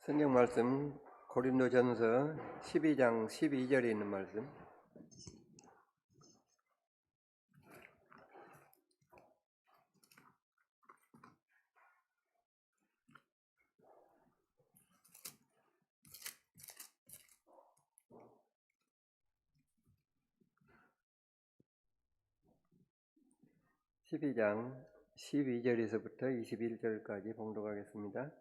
성경 말씀 고린도전서 12장 12절에 있는 말씀. (12장) 12절에서부터 21절까지 봉독하겠습니다.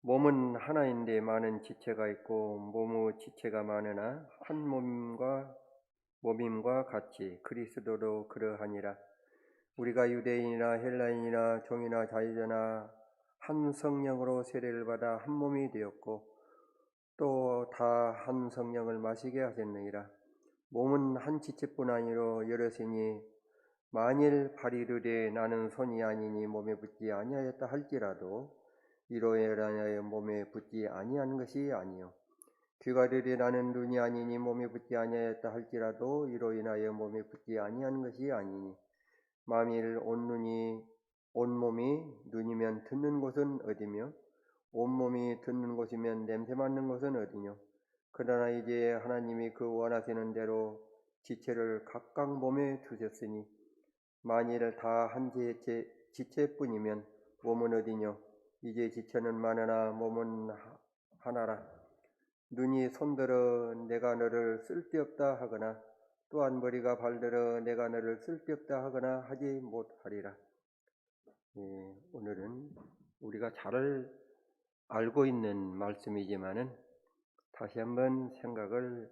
몸은 하나인데 많은 지체가 있고 몸의 지체가 많으나 한 몸임과 같이 그리스도도 그러하니라. 우리가 유대인이나 헬라인이나 종이나 자유자나 한 성령으로 세례를 받아 한 몸이 되었고 또 다 한 성령을 마시게 하셨느니라. 몸은 한 지체뿐 아니로 여럿이니 만일 발이 이르되 나는 손이 아니니 몸에 붙지 아니하였다 할지라도 이로 인하여 몸에 붙지 아니한 것이 아니요 귀가 이르되 나는 눈이 아니니 몸에 붙지 아니하였다 할지라도 이로 인하여 몸에 붙지 아니한 것이 아니니 만일 온몸이 눈이면 듣는 곳은 어디며 온몸이 듣는 곳이면 냄새 맡는 곳은 어디뇨. 그러나 이제 하나님이 그 원하시는 대로 지체를 각각 몸에 두셨으니 만일 다 한 지체뿐이면 몸은 어디뇨. 이제 지체는 많으나 몸은 하나라. 눈이 손들어 내가 너를 쓸데없다 하거나 또한 머리가 발들어 내가 너를 쓸데없다 하거나 하지 못하리라. 오늘은 우리가 잘 알고 있는 말씀이지만은 다시 한번 생각을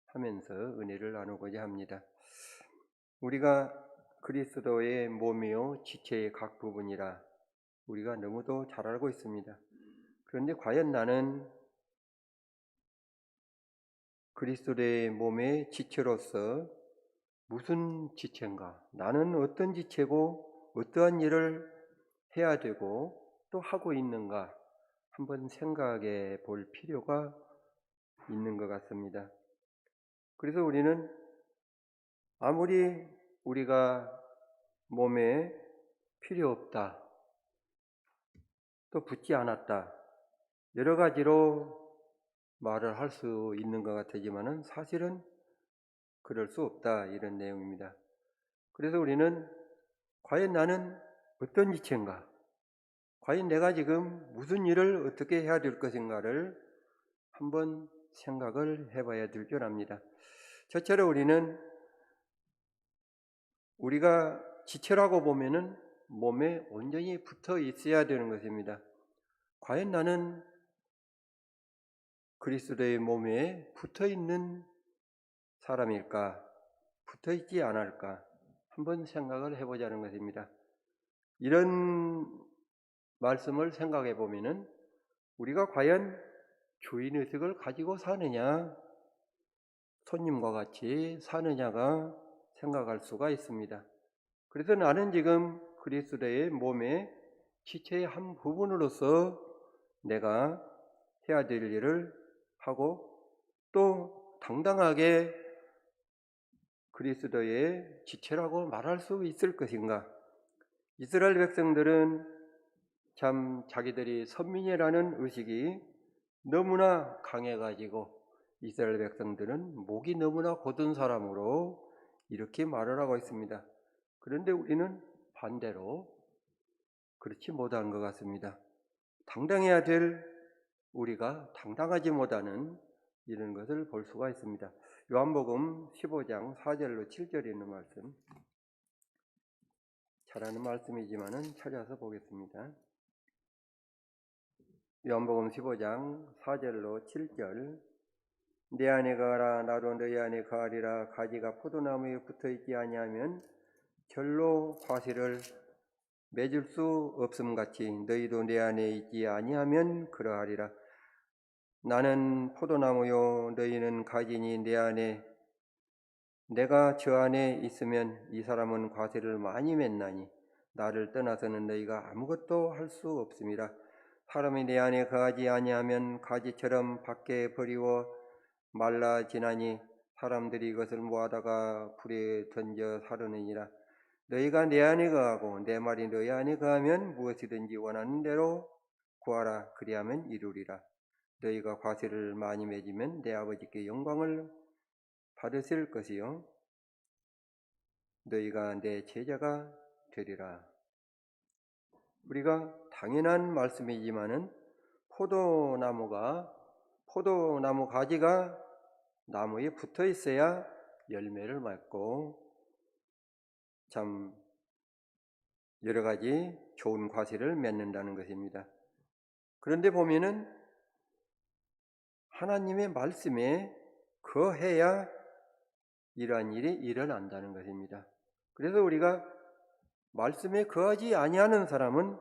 하면서 은혜를 나누고자 합니다. 우리가 그리스도의 몸이요 지체의 각 부분이라 우리가 너무도 잘 알고 있습니다. 그런데 과연 나는 그리스도의 몸의 지체로서 무슨 지체인가? 나는 어떤 지체고 어떠한 일을 해야 되고 또 하고 있는가? 한번 생각해 볼 필요가 있는 것 같습니다. 그래서 우리는 아무리 우리가 몸에 필요 없다, 또 붙지 않았다, 여러 가지로 말을 할 수 있는 것 같지만은 사실은 그럴 수 없다, 이런 내용입니다. 그래서 우리는 과연 나는 어떤 지체인가? 과연 내가 지금 무슨 일을 어떻게 해야 될 것인가를 한번 생각을 해봐야 될 줄 압니다. 첫째로 우리가 지체라고 보면은 몸에 온전히 붙어 있어야 되는 것입니다. 과연 나는 그리스도의 몸에 붙어 있는 사람일까? 붙어 있지 않을까? 한번 생각을 해보자는 것입니다. 이런 말씀을 생각해 보면은 우리가 과연 주인의식을 가지고 사느냐, 손님과 같이 사느냐가 생각할 수가 있습니다. 그래서 나는 지금 그리스도의 몸의 지체의 한 부분으로서 내가 해야 될 일을 하고 또 당당하게 그리스도의 지체라고 말할 수 있을 것인가? 이스라엘 백성들은 참 자기들이 선민이라는 의식이 너무나 강해가지고 이스라엘 백성들은 목이 너무나 곧은 사람으로 이렇게 말을 하고 있습니다. 그런데 우리는 반대로 그렇지 못한 것 같습니다. 당당해야 될 우리가 당당하지 못하는 이런 것을 볼 수가 있습니다. 요한복음 15장 4절로 7절에 있는 말씀, 잘 아는 말씀이지만은 찾아서 보겠습니다. 요한복음 15장 4절로 7절. 내 안에 거하라 나도 너희 안에 거하리라. 가지가 포도나무에 붙어있지 아니하면 절로 과실을 맺을 수 없음같이 너희도 내 안에 있지 아니하면 그러하리라. 나는 포도나무요 너희는 가지니 내 안에 내가 저 안에 있으면 이 사람은 과실을 많이 맺나니 나를 떠나서는 너희가 아무것도 할 수 없음이라. 사람이 내 안에 거하지 아니하면 가지처럼 밖에 버리워 말라지나니 사람들이 이것을 모아다가 불에 던져 사르느니라. 너희가 내 안에 거하고 내 말이 너희 안에 거하면 무엇이든지 원하는 대로 구하라. 그리하면 이루리라. 너희가 과실을 많이 맺으면 내 아버지께 영광을 받으실 것이요 너희가 내 제자가 되리라. 우리가 당연한 말씀이지만은 포도나무 가지가 나무에 붙어 있어야 열매를 맺고 참 여러 가지 좋은 과실을 맺는다는 것입니다. 그런데 보면은 하나님의 말씀에 거해야 이러한 일이 일어난다는 것입니다. 그래서 우리가 말씀에 거하지 아니하는 사람은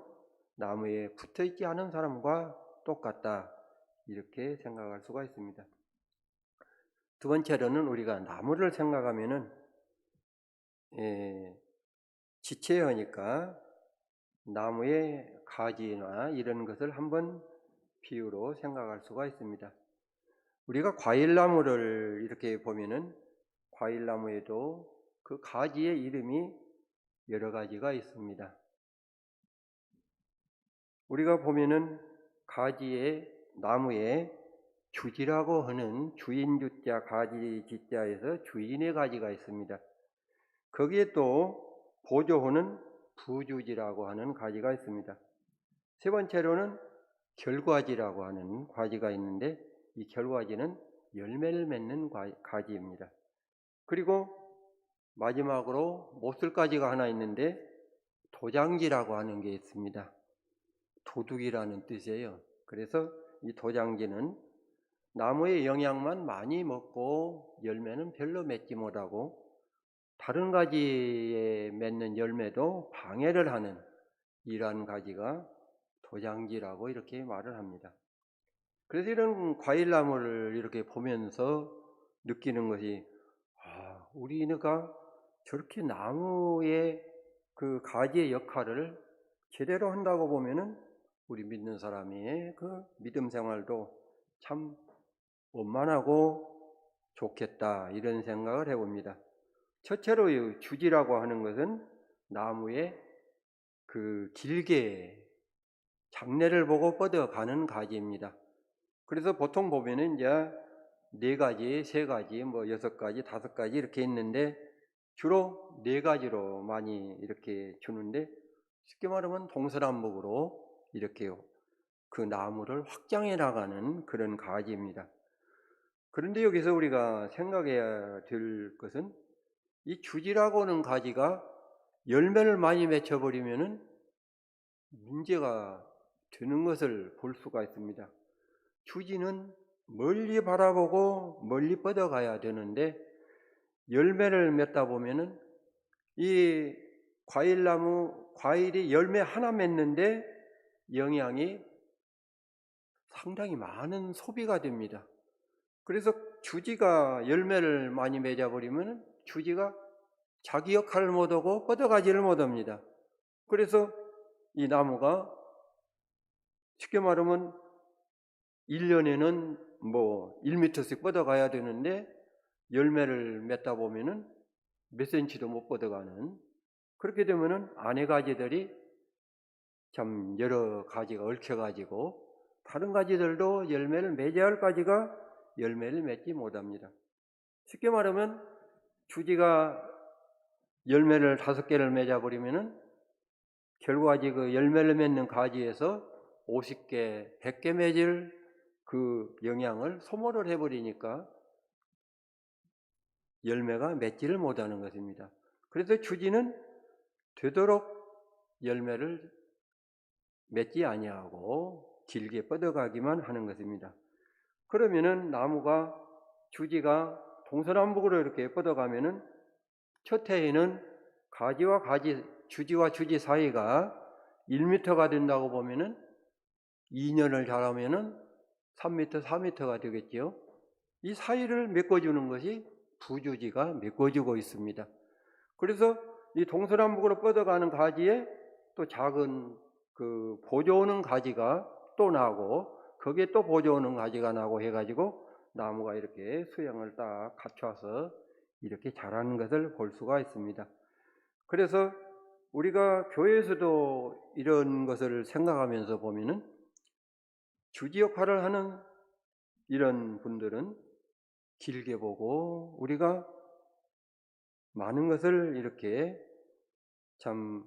나무에 붙어 있지 않은 사람과 똑같다, 이렇게 생각할 수가 있습니다. 두 번째로는 우리가 나무를 생각하면은 지체하니까 나무의 가지나 이런 것을 한번 비유로 생각할 수가 있습니다. 우리가 과일나무를 이렇게 보면은 과일나무에도 그 가지의 이름이 여러 가지가 있습니다. 우리가 보면은 가지의 나무에 주지라고 하는 주인주자 가지 지자에서 주인의 가지가 있습니다. 거기에 또 보조하는 부주지라고 하는 가지가 있습니다. 세 번째로는 결과지라고 하는 가지가 있는데 이 결과지는 열매를 맺는 가지입니다. 그리고 마지막으로 못쓸가지가 하나 있는데 도장지라고 하는 게 있습니다. 도둑이라는 뜻이에요. 그래서 이 도장지는 나무의 영양만 많이 먹고 열매는 별로 맺지 못하고 다른 가지에 맺는 열매도 방해를 하는 이러한 가지가 도장지라고 이렇게 말을 합니다. 그래서 이런 과일나무를 이렇게 보면서 느끼는 것이 우리가 저렇게 나무의 그 가지의 역할을 제대로 한다고 보면은 우리 믿는 사람의 그 믿음 생활도 참 원만하고 좋겠다, 이런 생각을 해봅니다. 첫째로 주지라고 하는 것은 나무의 그 길게 장래를 보고 뻗어가는 가지입니다. 그래서 보통 보면은 이제 4가지, 3가지, 6가지, 5가지 이렇게 있는데 주로 4가지로 많이 이렇게 주는데 쉽게 말하면 동서남북으로 이렇게 그 나무를 확장해 나가는 그런 가지입니다. 그런데 여기서 우리가 생각해야 될 것은 이 주지라고 하는 가지가 열매를 많이 맺혀버리면은 문제가 되는 것을 볼 수가 있습니다. 주지는 멀리 바라보고 멀리 뻗어가야 되는데 열매를 맺다 보면은 이 과일이 열매 하나 맺는데 영양이 상당히 많은 소비가 됩니다. 그래서 주지가 열매를 많이 맺어버리면 주지가 자기 역할을 못하고 뻗어가지를 못합니다. 그래서 이 나무가 쉽게 말하면 1년에는 1m씩 뻗어가야 되는데 열매를 맺다 보면은 몇 cm도 못 뻗어가는, 그렇게 되면은 안에 가지들이 참 여러 가지가 얽혀가지고 다른 가지들도 열매를 맺어야 할 가지가 열매를 맺지 못합니다. 쉽게 말하면 주지가 열매를 5개를 맺어버리면은 결과지 그 열매를 맺는 가지에서 50개, 100개 맺을 그 영양을 소모를 해버리니까 열매가 맺지를 못하는 것입니다. 그래서 주지는 되도록 열매를 맺지 아니하고 길게 뻗어가기만 하는 것입니다. 그러면은 나무가 주지가 동서남북으로 이렇게 뻗어가면은 첫 해에는 주지와 주지 사이가 1m가 된다고 보면은 2년을 자라면은 3m, 4m가 되겠죠. 이 사이를 메꿔주는 것이 부주지가 메꿔주고 있습니다. 그래서 이 동서남북으로 뻗어가는 가지에 또 작은 그 보조오는 가지가 또 나고 거기에 또 보조오는 가지가 나고 해가지고 나무가 이렇게 수형을 딱 갖춰서 이렇게 자라는 것을 볼 수가 있습니다. 그래서 우리가 교회에서도 이런 것을 생각하면서 보면은 주지 역할을 하는 이런 분들은 길게 보고 우리가 많은 것을 이렇게 참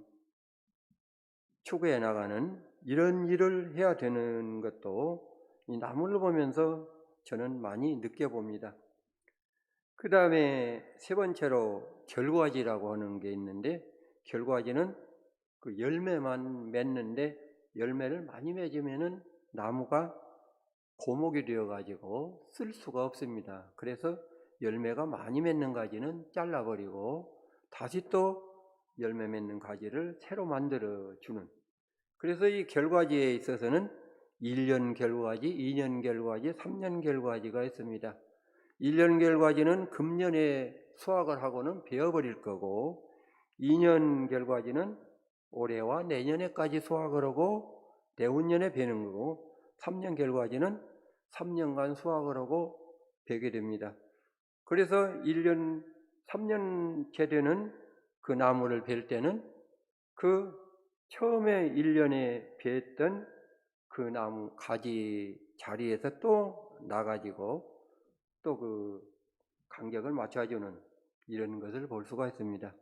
추구해 나가는 이런 일을 해야 되는 것도 이 나무를 보면서 저는 많이 느껴봅니다. 그 다음에 세 번째로 결과지라고 하는 게 있는데, 결과지는 그 열매만 맺는데 열매를 많이 맺으면은 나무가 고목이 되어 가지고 쓸 수가 없습니다. 그래서 열매가 많이 맺는 가지는 잘라버리고 다시 또 열매 맺는 가지를 새로 만들어 주는, 그래서 이 결과지에 있어서는 1년 결과지, 2년 결과지, 3년 결과지가 있습니다. 1년 결과지는 금년에 수확을 하고는 베어버릴 거고, 2년 결과지는 올해와 내년에까지 수확을 하고 내후년에 베는 거고, 3년 결과지는 3년간 수확을 하고 베게 됩니다. 그래서 1년, 3년째 되는 그 나무를 벨 때는 그 처음에 1년에 베었던 그 나무 가지 자리에서 또 나가지고 또 그 간격을 맞춰주는 이런 것을 볼 수가 있습니다.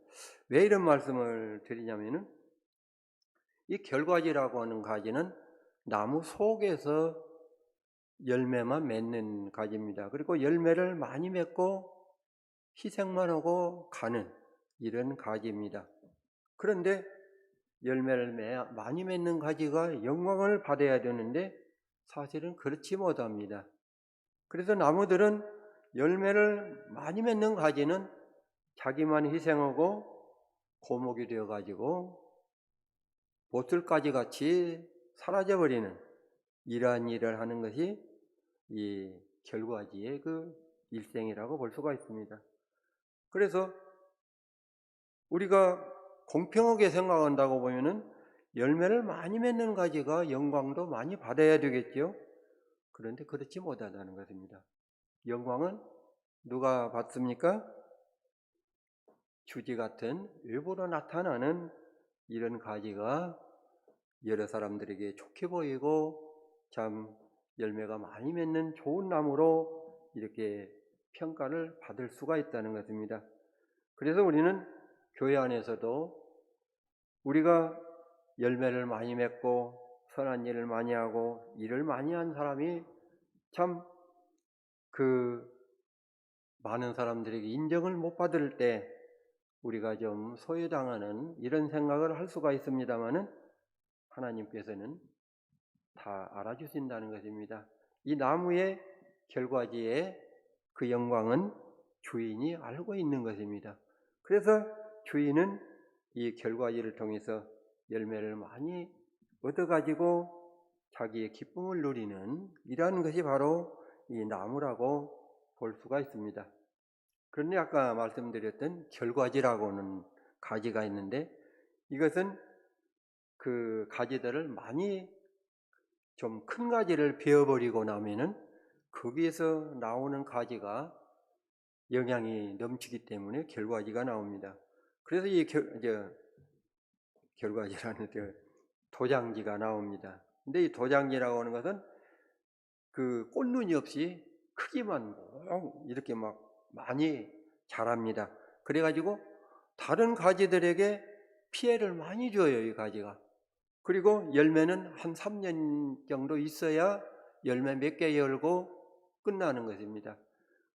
왜 이런 말씀을 드리냐면은 이 결과지라고 하는 가지는 나무 속에서 열매만 맺는 가지입니다. 그리고 열매를 많이 맺고 희생만 하고 가는 이런 가지입니다. 그런데 열매를 많이 맺는 가지가 영광을 받아야 되는데 사실은 그렇지 못합니다. 그래서 나무들은 열매를 많이 맺는 가지는 자기만 희생하고 고목이 되어가지고 보틀가지 같이 사라져버리는 이러한 일을 하는 것이 이 결과지의 그 일생이라고 볼 수가 있습니다. 그래서 우리가 공평하게 생각한다고 보면은 열매를 많이 맺는 가지가 영광도 많이 받아야 되겠죠. 그런데 그렇지 못하다는 것입니다. 영광은 누가 받습니까? 주지 같은 외부로 나타나는 이런 가지가 여러 사람들에게 좋게 보이고 참 열매가 많이 맺는 좋은 나무로 이렇게 평가를 받을 수가 있다는 것입니다. 그래서 우리는 교회 안에서도 우리가 열매를 많이 맺고 선한 일을 많이 하고 일을 많이 한 사람이 참 그 많은 사람들에게 인정을 못 받을 때 우리가 좀 소외당하는 이런 생각을 할 수가 있습니다마는 하나님께서는 다 알아주신다는 것입니다. 이 나무의 결과지의 그 영광은 주인이 알고 있는 것입니다. 그래서 주인은 이 결과지를 통해서 열매를 많이 얻어가지고 자기의 기쁨을 누리는 이러한 것이 바로 이 나무라고 볼 수가 있습니다. 그런데 아까 말씀드렸던 결과지라고는 가지가 있는데 이것은 그 가지들을 많이 좀 큰 가지를 베어버리고 나면은 거기에서 나오는 가지가 영양이 넘치기 때문에 결과지가 나옵니다. 그래서 이 결과지라는 도장지가 나옵니다. 근데 이 도장지라고 하는 것은 그 꽃눈이 없이 크기만 이렇게 막 많이 자랍니다. 그래가지고 다른 가지들에게 피해를 많이 줘요, 이 가지가. 그리고 열매는 한 3년 정도 있어야 열매 몇 개 열고 끝나는 것입니다.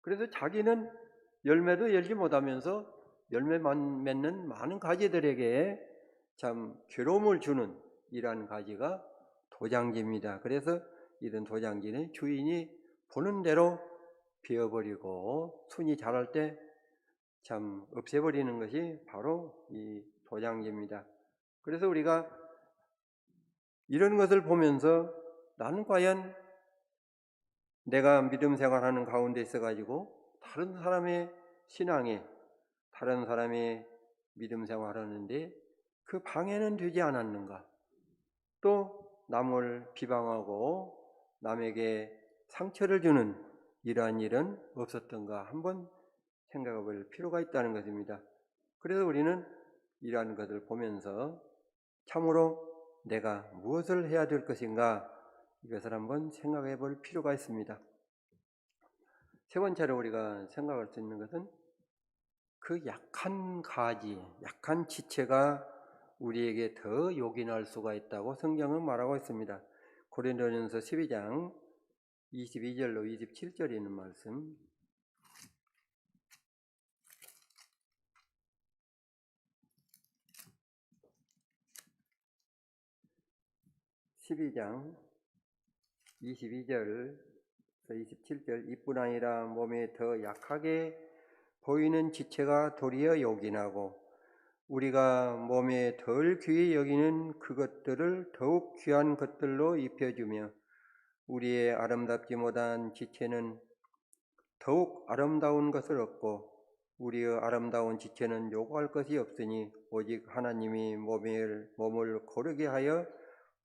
그래서 자기는 열매도 열지 못하면서 열매만 맺는 많은 가지들에게 참 괴로움을 주는 이러한 가지가 도장지입니다. 그래서 이런 도장지는 주인이 보는 대로 베어버리고 순이 자랄 때 참 없애버리는 것이 바로 이 도장지입니다. 그래서 우리가 이런 것을 보면서 나는 과연 내가 믿음 생활하는 가운데 있어가지고 다른 사람의 신앙에, 다른 사람의 믿음 생활하는데 그 방해는 되지 않았는가? 또 남을 비방하고 남에게 상처를 주는 이러한 일은 없었던가 한번 생각해 볼 필요가 있다는 것입니다. 그래서 우리는 이러한 것을 보면서 참으로 내가 무엇을 해야 될 것인가, 이것을 한번 생각해 볼 필요가 있습니다. 세 번째로 우리가 생각할 수 있는 것은 그 약한 가지, 약한 지체가 우리에게 더 요긴할 수가 있다고 성경은 말하고 있습니다. 고린도전서 12장 22절로 27절에 있는 말씀, 12장 22절에서 27절, 이뿐 아니라 몸에 더 약하게 보이는 지체가 도리어 요긴하고 우리가 몸에 덜 귀히 여기는 그것들을 더욱 귀한 것들로 입혀주며 우리의 아름답지 못한 지체는 더욱 아름다운 것을 얻고 우리의 아름다운 지체는 요구할 것이 없으니 오직 하나님이 몸을 고르게 하여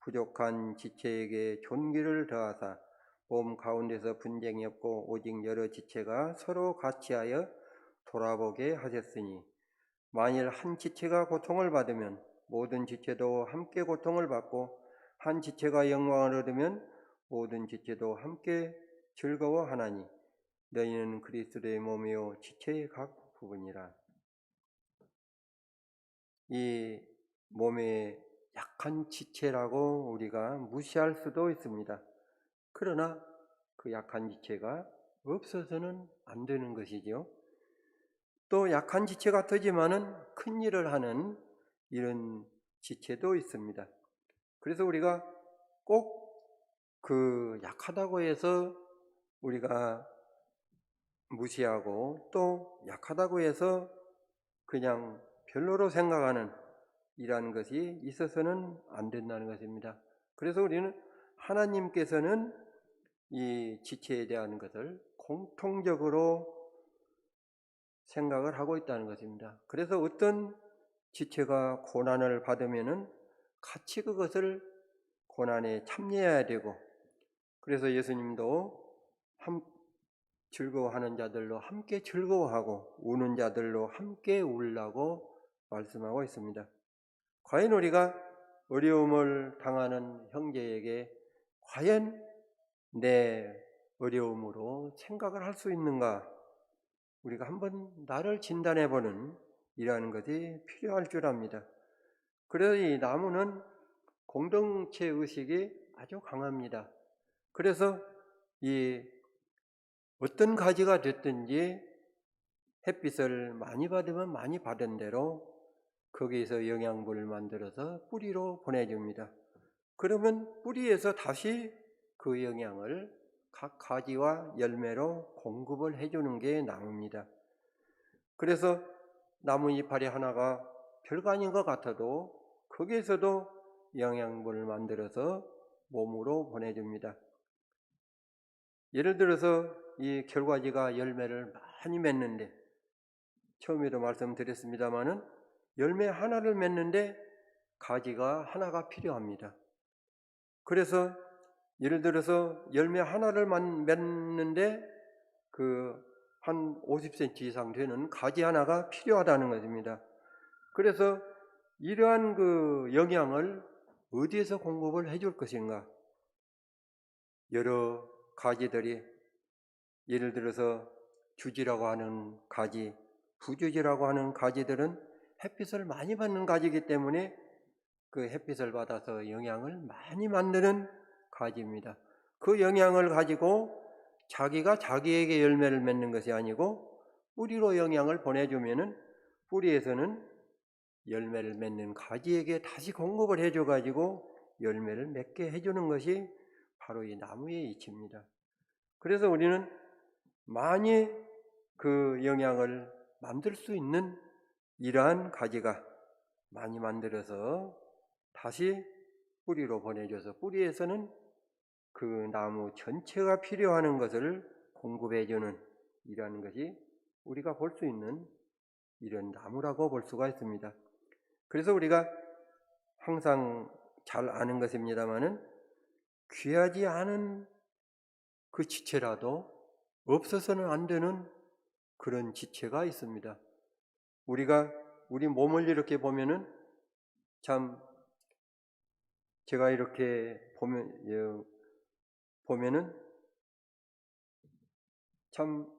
부족한 지체에게 존귀를 더하사 몸 가운데서 분쟁이 없고 오직 여러 지체가 서로 같이하여 돌아보게 하셨으니 만일 한 지체가 고통을 받으면 모든 지체도 함께 고통을 받고 한 지체가 영광을 얻으면 모든 지체도 함께 즐거워하나니 너희는 그리스도의 몸이요 지체의 각 부분이라. 이 몸의 약한 지체라고 우리가 무시할 수도 있습니다. 그러나 그 약한 지체가 없어서는 안 되는 것이죠. 또 약한 지체 같으지만은 큰 일을 하는 이런 지체도 있습니다. 그래서 우리가 꼭 그 약하다고 해서 우리가 무시하고 또 약하다고 해서 그냥 별로로 생각하는 이러한 것이 있어서는 안 된다는 것입니다. 그래서 우리는 하나님께서는 이 지체에 대한 것을 공통적으로 생각을 하고 있다는 것입니다. 그래서 어떤 지체가 고난을 받으면은 같이 그것을 고난에 참여해야 되고, 그래서 예수님도 즐거워하는 자들로 함께 즐거워하고 우는 자들로 함께 울라고 말씀하고 있습니다. 과연 우리가 어려움을 당하는 형제에게 과연 내 어려움으로 생각을 할 수 있는가? 우리가 한번 나를 진단해보는 이러한 것이 필요할 줄 압니다. 그래서 이 나무는 공동체 의식이 아주 강합니다. 그래서 이 어떤 가지가 됐든지 햇빛을 많이 받으면 많이 받은 대로 거기에서 영양분을 만들어서 뿌리로 보내줍니다. 그러면 뿌리에서 다시 그 영양을 각 가지와 열매로 공급을 해주는 게 나무입니다. 그래서 나무 이파리 하나가 별거 아닌 것 같아도 거기에서도 영양분을 만들어서 몸으로 보내줍니다. 예를 들어서 이 결과지가 열매를 많이 맺는데, 처음에도 말씀드렸습니다마는 열매 하나를 맺는데 가지가 하나가 필요합니다. 그래서 예를 들어서 열매 하나를 맺는데 한 50cm 이상 되는 가지 하나가 필요하다는 것입니다. 그래서 이러한 그 영양을 어디에서 공급을 해줄 것인가? 여러 가지들이, 예를 들어서 주지라고 하는 가지, 부주지라고 하는 가지들은 햇빛을 많이 받는 가지이기 때문에 그 햇빛을 받아서 영양을 많이 만드는 가지입니다. 그 영양을 가지고 자기가 자기에게 열매를 맺는 것이 아니고 뿌리로 영양을 보내주면은 뿌리에서는 열매를 맺는 가지에게 다시 공급을 해줘가지고 열매를 맺게 해주는 것이 바로 이 나무의 이치입니다. 그래서 우리는 많이 그 영양을 만들 수 있는 이러한 가지가 많이 만들어서 다시 뿌리로 보내줘서 뿌리에서는 그 나무 전체가 필요한 것을 공급해주는 이러한 것이 우리가 볼 수 있는 이런 나무라고 볼 수가 있습니다. 그래서 우리가 항상 잘 아는 것입니다마는 귀하지 않은 그 지체라도 없어서는 안 되는 그런 지체가 있습니다. 우리 몸을 이렇게 보면은 참 제가 이렇게 보면 보면은 참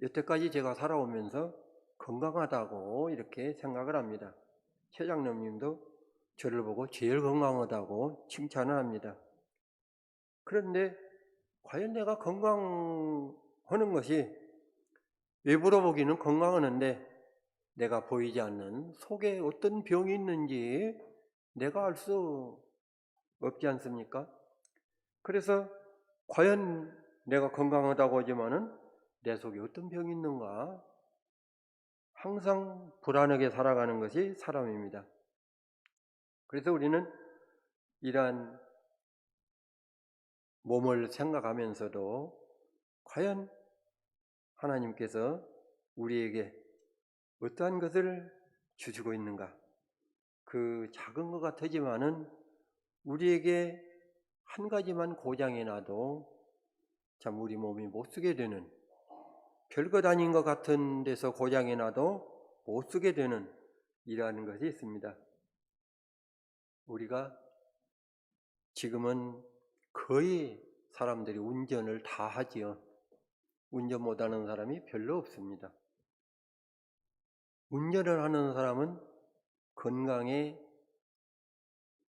여태까지 제가 살아오면서 건강하다고 이렇게 생각을 합니다. 최장로님도 저를 보고 제일 건강하다고 칭찬을 합니다. 그런데 과연 내가 건강하는 것이 외부로 보기는 건강하는데 내가 보이지 않는 속에 어떤 병이 있는지 내가 알 수 없지 않습니까? 그래서 과연 내가 건강하다고 하지만은 내 속에 어떤 병이 있는가? 항상 불안하게 살아가는 것이 사람입니다. 그래서 우리는 이러한 몸을 생각하면서도 과연 하나님께서 우리에게 어떠한 것을 주시고 있는가? 그 작은 것 같지만은 우리에게 한 가지만 고장이 나도 참 우리 몸이 못 쓰게 되는, 별것 아닌 것 같은 데서 고장이 나도 못 쓰게 되는 이러한 것이 있습니다. 우리가 지금은 거의 사람들이 운전을 다 하지요. 운전 못하는 사람이 별로 없습니다. 운전을 하는 사람은 건강에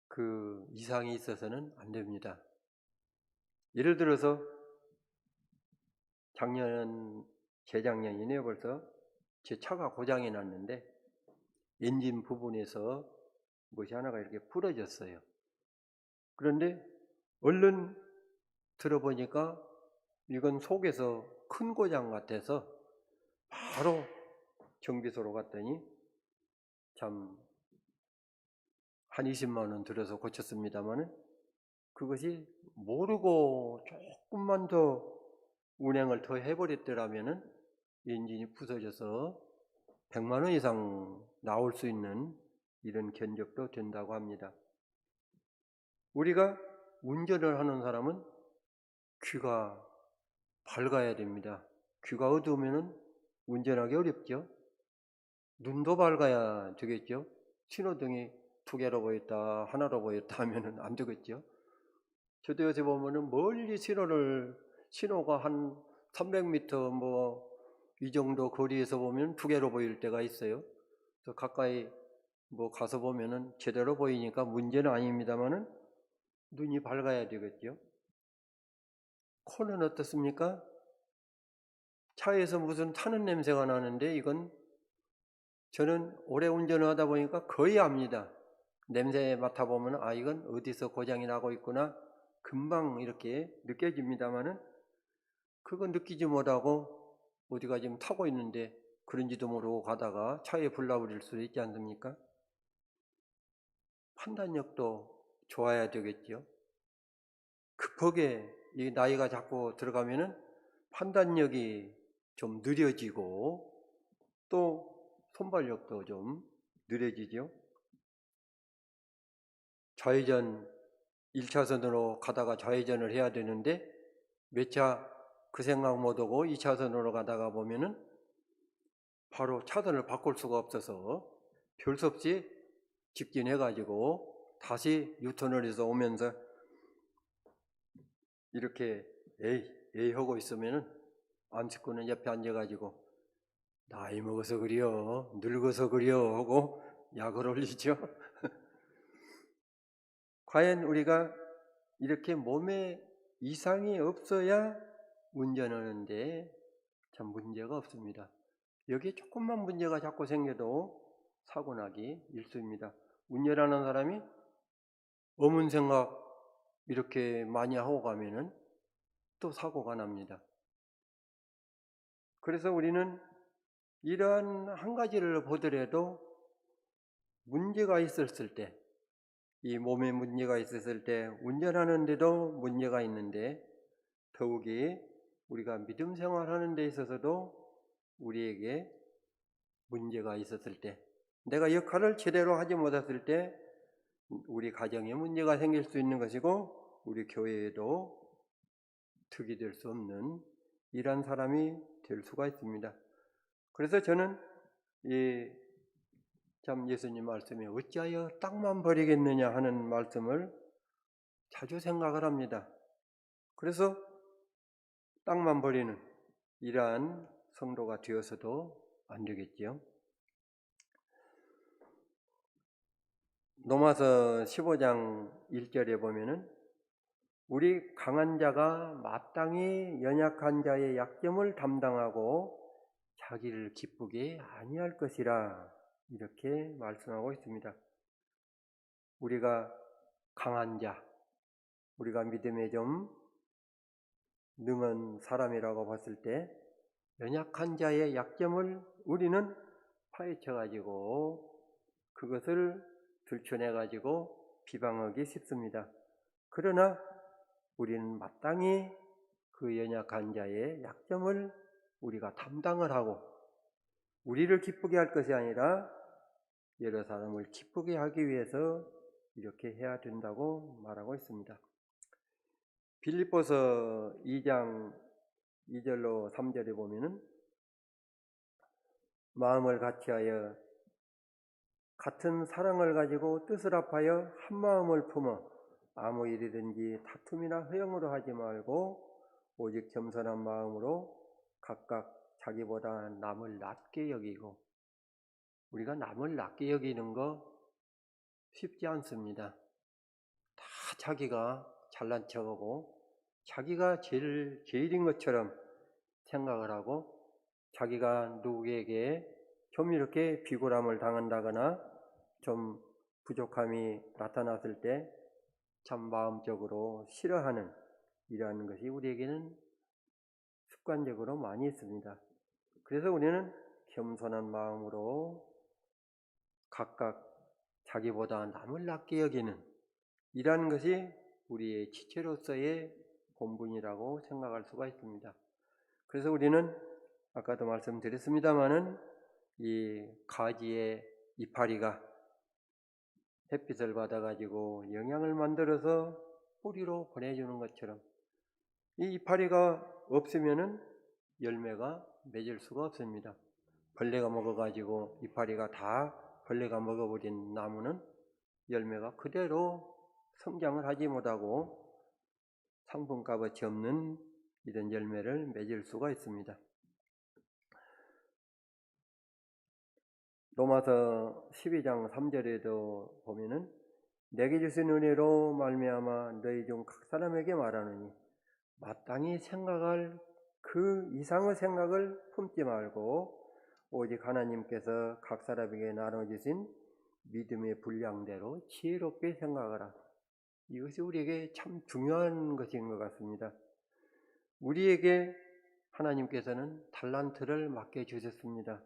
그 이상이 있어서는 안 됩니다. 예를 들어서 재작년이네요. 벌써 제 차가 고장이 났는데 엔진 부분에서 무엇이 하나가 이렇게 부러졌어요. 그런데 얼른 들어보니까 이건 속에서 큰 고장 같아서 바로 정비소로 갔더니 참 한 20만 원 들여서 고쳤습니다만 그것이 모르고 조금만 더 운행을 더 해버렸더라면 엔진이 부서져서 100만 원 이상 나올 수 있는 이런 견적도 된다고 합니다. 우리가 운전을 하는 사람은 귀가 밝아야 됩니다. 귀가 어두우면 운전하기 어렵죠. 눈도 밝아야 되겠죠. 신호등이 2개로 보였다, 하나로 보였다 하면 안 되겠죠. 저도 요새 보면은 멀리 신호가 한 300m 이 정도 거리에서 보면 2개로 보일 때가 있어요. 또 가까이 가서 보면은 제대로 보이니까 문제는 아닙니다만은 눈이 밝아야 되겠죠. 코는 어떻습니까? 차에서 무슨 타는 냄새가 나는데 이건 저는 오래 운전을 하다 보니까 거의 압니다. 냄새 맡아보면 이건 어디서 고장이 나고 있구나 금방 이렇게 느껴집니다만은 그거 느끼지 못하고 어디가 지금 타고 있는데 그런지도 모르고 가다가 차에 불나버릴 수도 있지 않습니까? 판단력도 좋아야 되겠죠. 급하게 이 나이가 자꾸 들어가면은 판단력이 좀 느려지고 또 손발력도 좀 느려지죠. 좌회전 1차선으로 가다가 좌회전을 해야 되는데 몇 차 그 생각 못하고 2차선으로 가다가 보면은 바로 차선을 바꿀 수가 없어서 별 수 없이 직진해가지고 다시 유턴을 해서 오면서 이렇게 에이 하고 있으면은 안식구는 옆에 앉아가지고 나이 먹어서 그려, 늙어서 그려 하고 약을 올리죠. 과연 우리가 이렇게 몸에 이상이 없어야 운전하는데 참 문제가 없습니다. 여기에 조금만 문제가 자꾸 생겨도 사고 나기 일쑤입니다. 운전하는 사람이 어문 생각 이렇게 많이 하고 가면은 또 사고가 납니다. 그래서 우리는 이러한 한 가지를 보더라도 문제가 있었을 때, 이 몸에 문제가 있었을 때 운전하는데도 문제가 있는데 더욱이 우리가 믿음 생활하는 데 있어서도 우리에게 문제가 있었을 때, 내가 역할을 제대로 하지 못했을 때 우리 가정에 문제가 생길 수 있는 것이고 우리 교회에도 득이 될 수 없는 이러한 사람이 될 수가 있습니다. 그래서 저는 참 예수님 말씀에 어찌하여 땅만 버리겠느냐 하는 말씀을 자주 생각을 합니다. 그래서 땅만 버리는 이러한 성도가 되어서도 안 되겠지요. 로마서 15장 1절에 보면은 우리 강한 자가 마땅히 연약한 자의 약점을 담당하고 자기를 기쁘게 아니할 것이라 이렇게 말씀하고 있습니다. 우리가 강한 자, 우리가 믿음에 좀 능한 사람이라고 봤을 때 연약한 자의 약점을 우리는 파헤쳐 가지고 그것을 들춰내 가지고 비방하기 쉽습니다. 그러나 우리는 마땅히 그 연약한 자의 약점을 우리가 담당을 하고 우리를 기쁘게 할 것이 아니라 여러 사람을 기쁘게 하기 위해서 이렇게 해야 된다고 말하고 있습니다. 빌립보서 2장 2절로 3절에 보면은 마음을 같이하여 같은 사랑을 가지고 뜻을 합하여 한 마음을 품어 아무 일이든지 다툼이나 허영으로 하지 말고 오직 겸손한 마음으로 각각 자기보다 남을 낮게 여기고, 우리가 남을 낮게 여기는 거 쉽지 않습니다. 다 자기가 잘난 척하고 자기가 제일인 것처럼 생각을 하고 자기가 누구에게 좀 이렇게 비굴함을 당한다거나 좀 부족함이 나타났을 때 참 마음적으로 싫어하는 이러한 것이 우리에게는 습관적으로 많이 있습니다. 그래서 우리는 겸손한 마음으로 각각 자기보다 남을 낮게 여기는 이러한 것이 우리의 지체로서의 본분이라고 생각할 수가 있습니다. 그래서 우리는 아까도 말씀드렸습니다마는 이 가지의 이파리가 햇빛을 받아가지고 영양을 만들어서 뿌리로 보내주는 것처럼 이 이파리가 없으면은 열매가 맺을 수가 없습니다. 벌레가 먹어가지고 이파리가 다 벌레가 먹어버린 나무는 열매가 그대로 성장을 하지 못하고 상품값어치 없는 이런 열매를 맺을 수가 있습니다. 로마서 12장 3절에도 보면은 내게 주신 은혜로 말미암아 너희 중 각 사람에게 말하노니 마땅히 생각할 그 이상의 생각을 품지 말고 오직 하나님께서 각 사람에게 나눠주신 믿음의 분량대로 지혜롭게 생각하라. 이것이 우리에게 참 중요한 것인 것 같습니다. 우리에게 하나님께서는 달란트를 맡겨주셨습니다.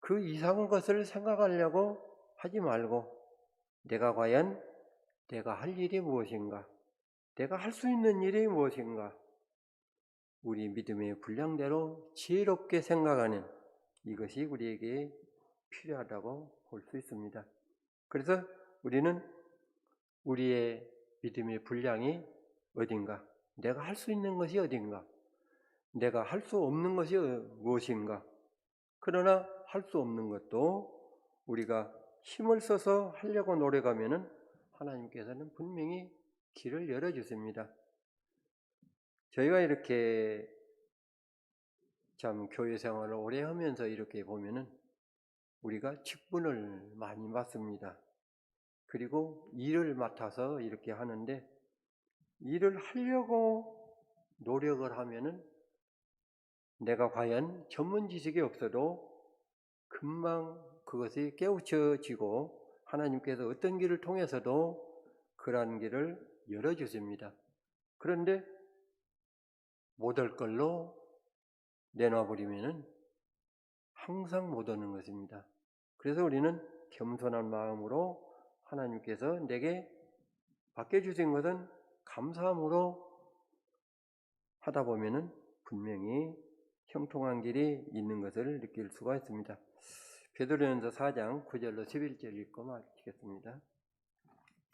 그 이상한 것을 생각하려고 하지 말고 내가 과연 내가 할 일이 무엇인가? 내가 할 수 있는 일이 무엇인가? 우리 믿음의 분량대로 지혜롭게 생각하는 이것이 우리에게 필요하다고 볼 수 있습니다. 그래서 우리는 우리의 믿음의 분량이 어딘가? 내가 할 수 있는 것이 어딘가? 내가 할 수 없는 것이 무엇인가? 그러나 할 수 없는 것도 우리가 힘을 써서 하려고 노력하면은 하나님께서는 분명히 길을 열어주십니다. 저희가 이렇게 참 교회 생활을 오래 하면서 이렇게 보면은 우리가 직분을 많이 맡습니다. 그리고 일을 맡아서 이렇게 하는데 일을 하려고 노력을 하면은 내가 과연 전문 지식이 없어도 금방 그것이 깨우쳐지고 하나님께서 어떤 길을 통해서도 그러한 길을 열어주십니다. 그런데 못할 걸로 내놔버리면은 항상 못 오는 것입니다. 그래서 우리는 겸손한 마음으로 하나님께서 내게 맡겨주신 것은 감사함으로 하다 보면은 분명히 형통한 길이 있는 것을 느낄 수가 있습니다. 베드로전서 4장 9절로 11절 읽고 마치겠습니다.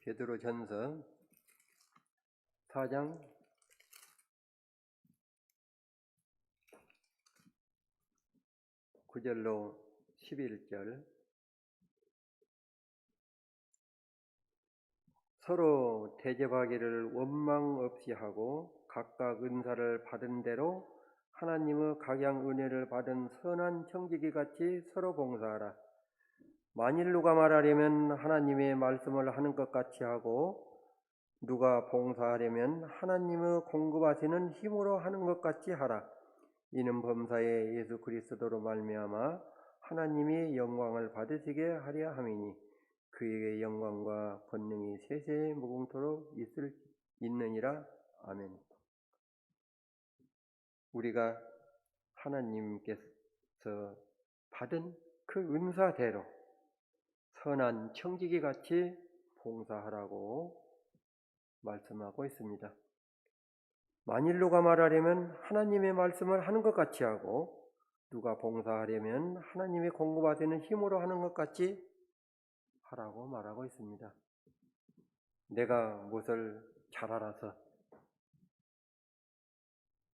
베드로전서 4장 9절로 11절 서로 대접하기를 원망 없이 하고 각각 은사를 받은 대로 하나님의 각양 은혜를 받은 선한 청지기 같이 서로 봉사하라. 만일 누가 말하려면 하나님의 말씀을 하는 것 같이 하고 누가 봉사하려면 하나님의 공급하시는 힘으로 하는 것 같이 하라. 이는 범사에 예수 그리스도로 말미암아 하나님이 영광을 받으시게 하려 함이니 그에게 영광과 권능이 세세 무궁토록 있느니라. 아멘. 우리가 하나님께서 받은 그 은사대로 선한 청지기 같이 봉사하라고 말씀하고 있습니다. 만일 누가 말하려면 하나님의 말씀을 하는 것 같이 하고 누가 봉사하려면 하나님의 공급하시는 힘으로 하는 것 같이 하라고 말하고 있습니다. 내가 무엇을 잘 알아서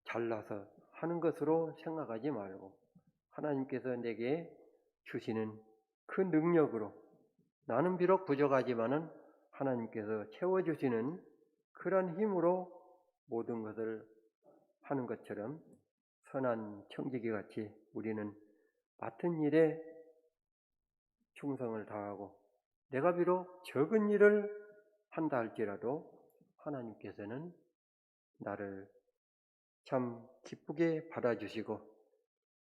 잘나서 하는 것으로 생각하지 말고 하나님께서 내게 주시는 그 능력으로 나는 비록 부족하지만은 하나님께서 채워주시는 그런 힘으로 모든 것을 하는 것처럼 선한 청지기 같이 우리는 맡은 일에 충성을 다하고 내가 비록 적은 일을 한다 할지라도 하나님께서는 나를 참 기쁘게 받아주시고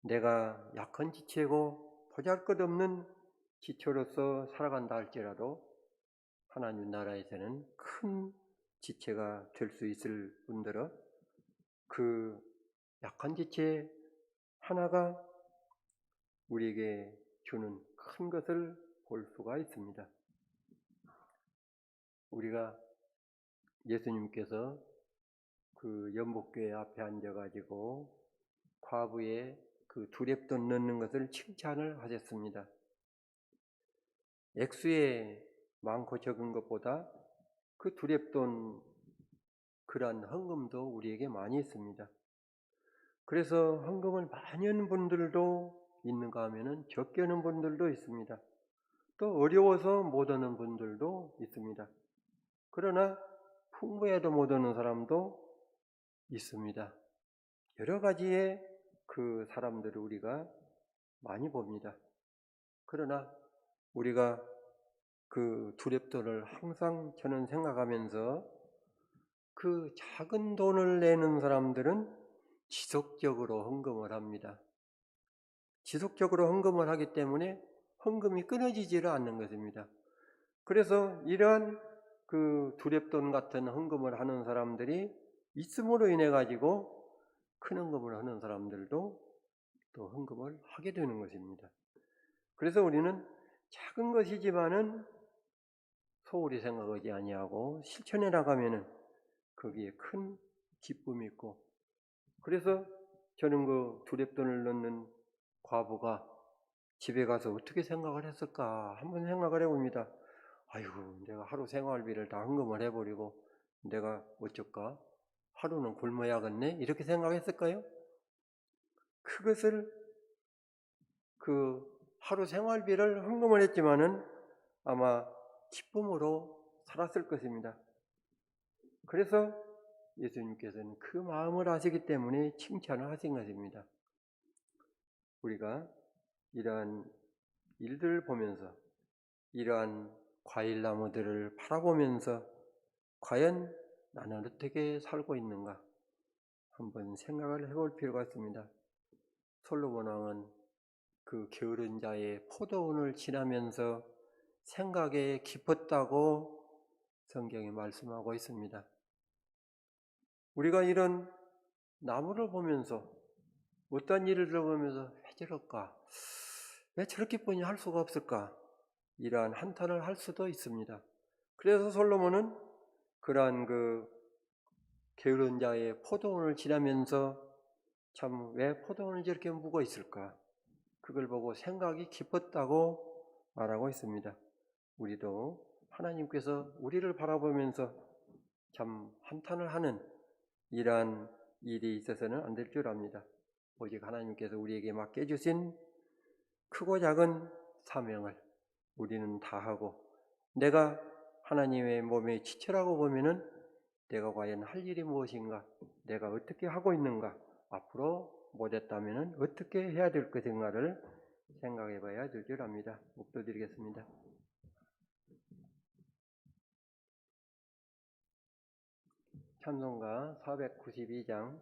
내가 약한 지체고 보잘것없는 지체로서 살아간다 할지라도 하나님 나라에서는 큰 지체가 될 수 있을 뿐더러 그 약한 지체 하나가 우리에게 주는 큰 것을 볼 수가 있습니다. 우리가 예수님께서 그 연복교회 앞에 앉아가지고 과부의 그 두렙돈 넣는 것을 칭찬을 하셨습니다. 액수에 많고 적은 것보다 그 두렙돈 그런 헌금도 우리에게 많이 있습니다. 그래서 헌금을 많이 하는 분들도 있는가 하면은 적게 하는 분들도 있습니다. 또 어려워서 못 하는 분들도 있습니다. 그러나 풍부해도 못 하는 사람도 있습니다. 여러 가지의 그 사람들을 우리가 많이 봅니다. 그러나 우리가 그 두렙돈을 항상 저는 생각하면서 그 작은 돈을 내는 사람들은 지속적으로 헌금을 합니다. 지속적으로 헌금을 하기 때문에 헌금이 끊어지지를 않는 것입니다. 그래서 이러한 그 두렙돈 같은 헌금을 하는 사람들이 있음으로 인해 가지고 큰 헌금을 하는 사람들도 또 헌금을 하게 되는 것입니다. 그래서 우리는 작은 것이지만은 소홀히 생각하지 아니하고 실천해 나가면은 거기에 큰 기쁨이 있고, 그래서 저는 그 두렙돈을 넣는 과부가 집에 가서 어떻게 생각을 했을까 한번 생각을 해봅니다. 아이고, 내가 하루 생활비를 다 헌금을 해버리고 내가 어쩔까? 하루는 굶어야겠네? 이렇게 생각했을까요? 그것을 그 하루 생활비를 헌금을 했지만은 아마 기쁨으로 살았을 것입니다. 그래서 예수님께서는 그 마음을 아시기 때문에 칭찬을 하신 것입니다. 우리가 이러한 일들을 보면서 이러한 과일나무들을 바라보면서 과연 나는 어떻게 살고 있는가 한번 생각을 해볼 필요가 있습니다. 솔로몬 왕은 그 게으른 자의 포도원을 지나면서 생각에 깊었다고 성경에 말씀하고 있습니다. 우리가 이런 나무를 보면서 어떤 일을 들어보면서 왜 저럴까? 왜 저렇게 뻔히 할 수가 없을까? 이러한 한탄을 할 수도 있습니다. 그래서 솔로몬은 그러한 그 게으른 자의 포도원을 지나면서 참 왜 포도원이 저렇게 묵어 있을까? 그걸 보고 생각이 깊었다고 말하고 있습니다. 우리도 하나님께서 우리를 바라보면서 참 한탄을 하는 이러한 일이 있어서는 안 될 줄 압니다. 오직 하나님께서 우리에게 맡겨주신 크고 작은 사명을 우리는 다하고 내가 하나님의 몸의 지체라고 보면은 내가 과연 할 일이 무엇인가, 내가 어떻게 하고 있는가, 앞으로 못했다면 어떻게 해야 될 것인가를 생각해 봐야 될 줄 압니다. 묵도드리겠습니다. 찬송가 492장